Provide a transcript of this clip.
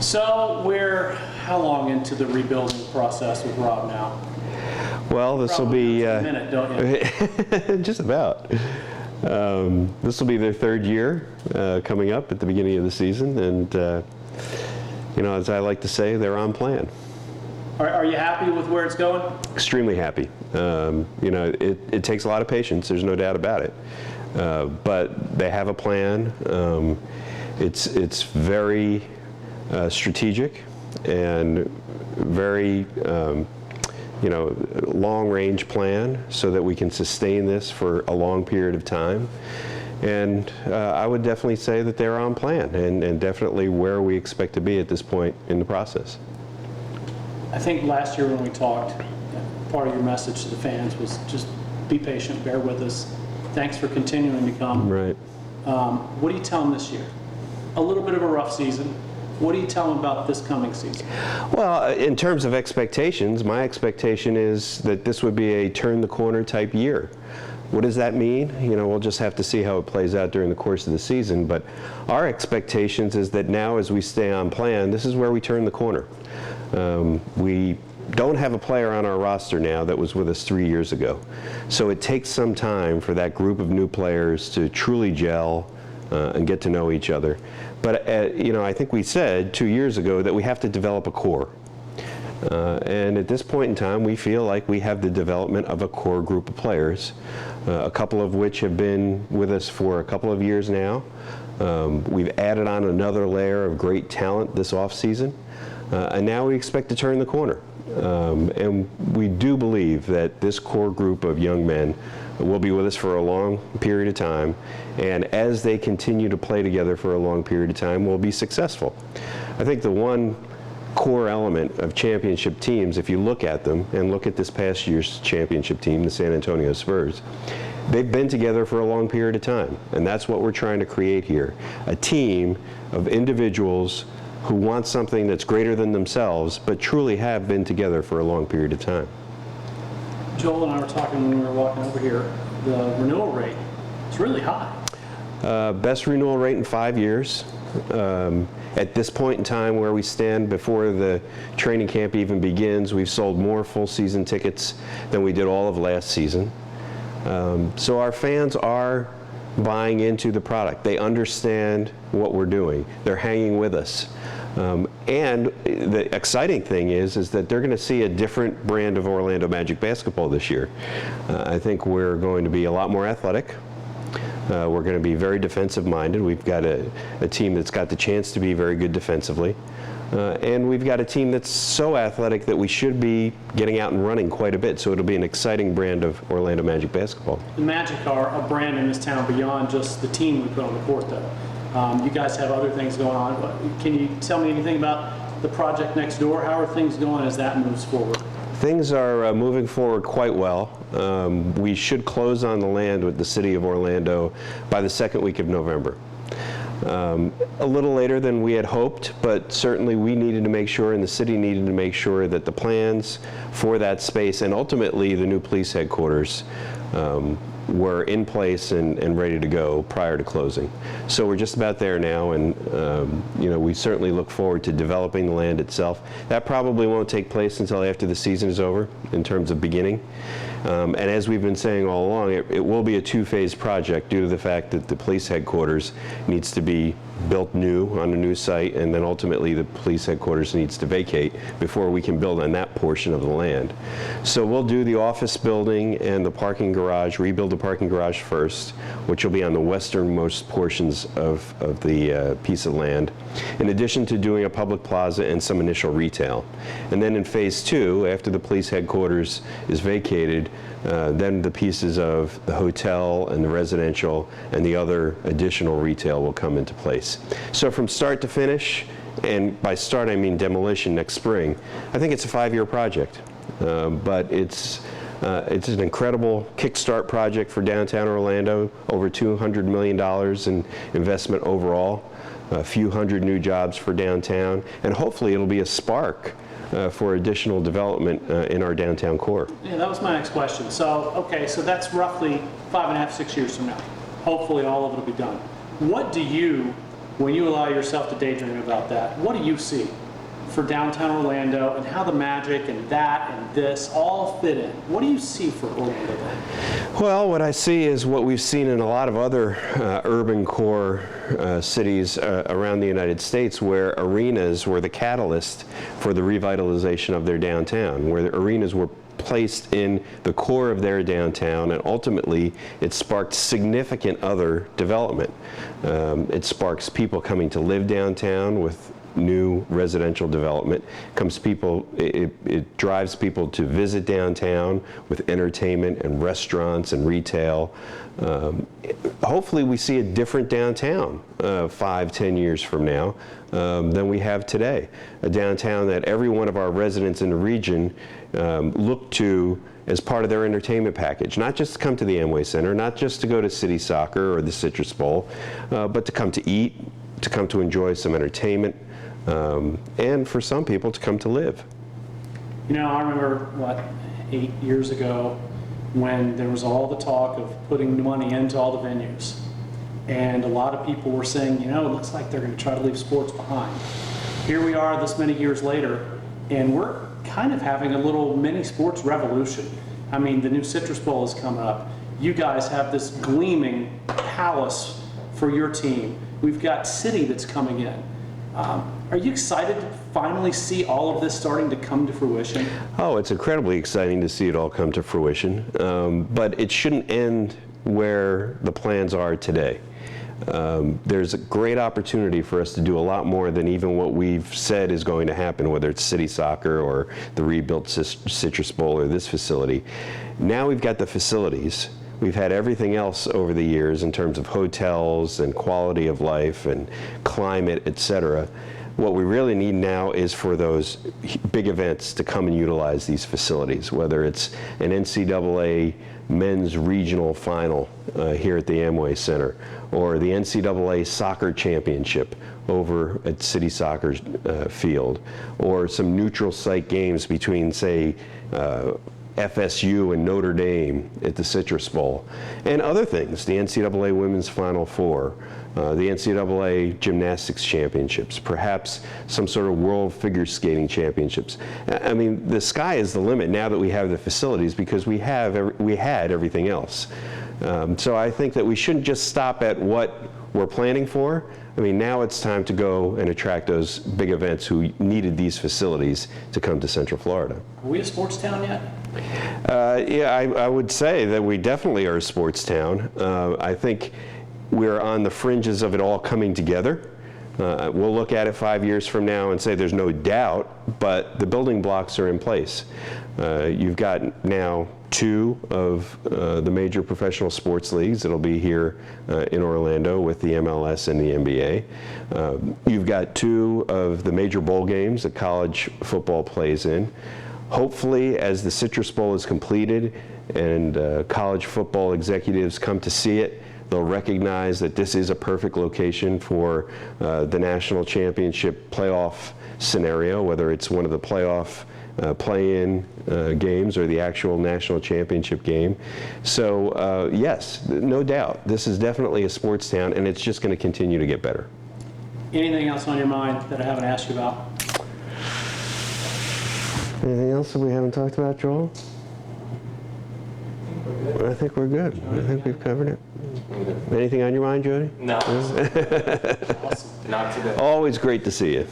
So we're how long into the rebuilding process with Rob now? Well, this will Probably be a minute, don't you? just about. This will be their third year coming up at the beginning of the season, and as I like to say, they're on plan. Are you happy with where it's going? Extremely happy. It takes a lot of patience. There's no doubt about it. But they have a plan. It's very strategic and very long-range plan so that we can sustain this for a long period of time. And I would definitely say that they're on plan and definitely where we expect to be at this point in the process. I think last year when we talked, part of your message to the fans was just be patient, bear with us. Thanks for continuing to come. Right. What do you tell them this year? A little bit of a rough season. What do you tell them about this coming season? Well, in terms of expectations, my expectation is that this would be a turn-the-corner type year. What does that mean? We'll just have to see how it plays out during the course of the season. But our expectations is that now, as we stay on plan, this is where we turn the corner. We don't have a player on our roster now that was with us 3 years ago. So it takes some time for that group of new players to truly gel and get to know each other. But, I think we said 2 years ago that we have to develop a core. And at this point in time, we feel like we have the development of a core group of players, a couple of which have been with us for a couple of years now. We've added on another layer of great talent this offseason, and now we expect to turn the corner. And we do believe that this core group of young men will be with us for a long period of time, and as they continue to play together for a long period of time, we'll be successful. I think the one core element of championship teams, if you look at them and look at this past year's championship team, the San Antonio Spurs, they've been together for a long period of time, and that's what we're trying to create here. A team of individuals who want something that's greater than themselves, but truly have been together for a long period of time. Joel and I were talking when we were walking over here, the renewal rate is really high. Best renewal rate in 5 years. At this point in time where we stand before the training camp even begins, we've sold more full season tickets than we did all of last season. So our fans are buying into the product. They understand what we're doing. They're hanging with us. And the exciting thing is that they're going to see a different brand of Orlando Magic basketball this year. I think we're going to be a lot more athletic. We're going to be very defensive-minded. We've got a team that's got the chance to be very good defensively. And we've got a team that's so athletic that we should be getting out and running quite a bit. So it'll be an exciting brand of Orlando Magic basketball. The Magic are a brand in this town beyond just the team we put on the court, though. You guys have other things going on. Can you tell me anything about the project next door? How are things going as that moves forward? Things are moving forward quite well. We should close on the land with the city of Orlando by the second week of November. A little later than we had hoped, but certainly we needed to make sure, and the city needed to make sure, that the plans for that space and ultimately the new police headquarters were in place and ready to go prior to closing. So we're just about there now, and we certainly look forward to developing the land itself. That probably won't take place until after the season is over in terms of beginning. And as we've been saying all along, it will be a two-phase project due to the fact that the police headquarters needs to be built new on a new site, and then ultimately the police headquarters needs to vacate before we can build on that portion of the land. So we'll do the office building and the parking garage, rebuild the parking garage first, which will be on the westernmost portions of the piece of land, in addition to doing a public plaza and some initial retail. And then in phase two, after the police headquarters is vacated, then the pieces of the hotel and the residential and the other additional retail will come into place. So from start to finish, and by start I mean demolition next spring, I think it's a 5-year project. But it's an incredible kickstart project for downtown Orlando, over $200 million in investment overall, a few hundred new jobs for downtown, and hopefully it'll be a spark for additional development in our downtown core. Yeah, that was my next question. So, okay, so that's roughly 5.5, 6 years from now. Hopefully all of it will be done. What do you when you allow yourself to daydream about that, what do you see for downtown Orlando and how the Magic and that and this all fit in? What do you see for Orlando then? Well, what I see is what we've seen in a lot of other urban core cities around the United States, where arenas were the catalyst for the revitalization of their downtown, where the arenas were placed in the core of their downtown, and ultimately it sparked significant other development. It sparks people coming to live downtown with new residential development. It drives people to visit downtown with entertainment and restaurants and retail. Hopefully we see a different downtown 5-10 years from now than we have today. A downtown that every one of our residents in the region look to as part of their entertainment package, not just to come to the Amway Center, not just to go to City Soccer or the Citrus Bowl, but to come to eat, to come to enjoy some entertainment, and for some people to come to live. You know, I remember, 8 years ago when there was all the talk of putting money into all the venues. And a lot of people were saying, you know, it looks like they're going to try to leave sports behind. Here we are this many years later, and we're kind of having a little mini sports revolution. I mean, the new Citrus Bowl is coming up. You guys have this gleaming palace for your team. We've got City that's coming in. Are you excited to finally see all of this starting to come to fruition? Oh, it's incredibly exciting to see it all come to fruition, but it shouldn't end where the plans are today. There's a great opportunity for us to do a lot more than even what we've said is going to happen, whether it's City Soccer or the rebuilt Citrus Bowl or this facility. Now we've got the facilities. We've had everything else over the years in terms of hotels and quality of life and climate, etc. What we really need now is for those big events to come and utilize these facilities, whether it's an NCAA men's regional final here at the Amway Center, or the NCAA soccer championship over at City Soccer's field, or some neutral site games between, say, FSU and Notre Dame at the Citrus Bowl, and other things, the NCAA Women's Final Four, the NCAA Gymnastics Championships, perhaps some sort of World Figure Skating Championships. I mean, the sky is the limit now that we have the facilities, because we had everything else. So I think that we shouldn't just stop at what we're planning for. I mean, now it's time to go and attract those big events who needed these facilities to come to Central Florida. Are we a sports town yet? Yeah, I would say that we definitely are a sports town. I think we're on the fringes of it all coming together. We'll look at it 5 years from now and say there's no doubt, but the building blocks are in place. You've got now 2 of the major professional sports leagues that'll be here in Orlando with the MLS and the NBA. You've got 2 of the major bowl games that college football plays in. Hopefully, as the Citrus Bowl is completed and college football executives come to see it, they'll recognize that this is a perfect location for the national championship playoff scenario, whether it's one of the playoff play-in games or the actual national championship game. So yes, no doubt, this is definitely a sports town, and it's just going to continue to get better. Anything else on your mind that I haven't asked you about? Anything else that we haven't talked about, Joel? I think we're good. I think we've covered it. Anything on your mind, Jody? No. Awesome. Not today. Always great to see you.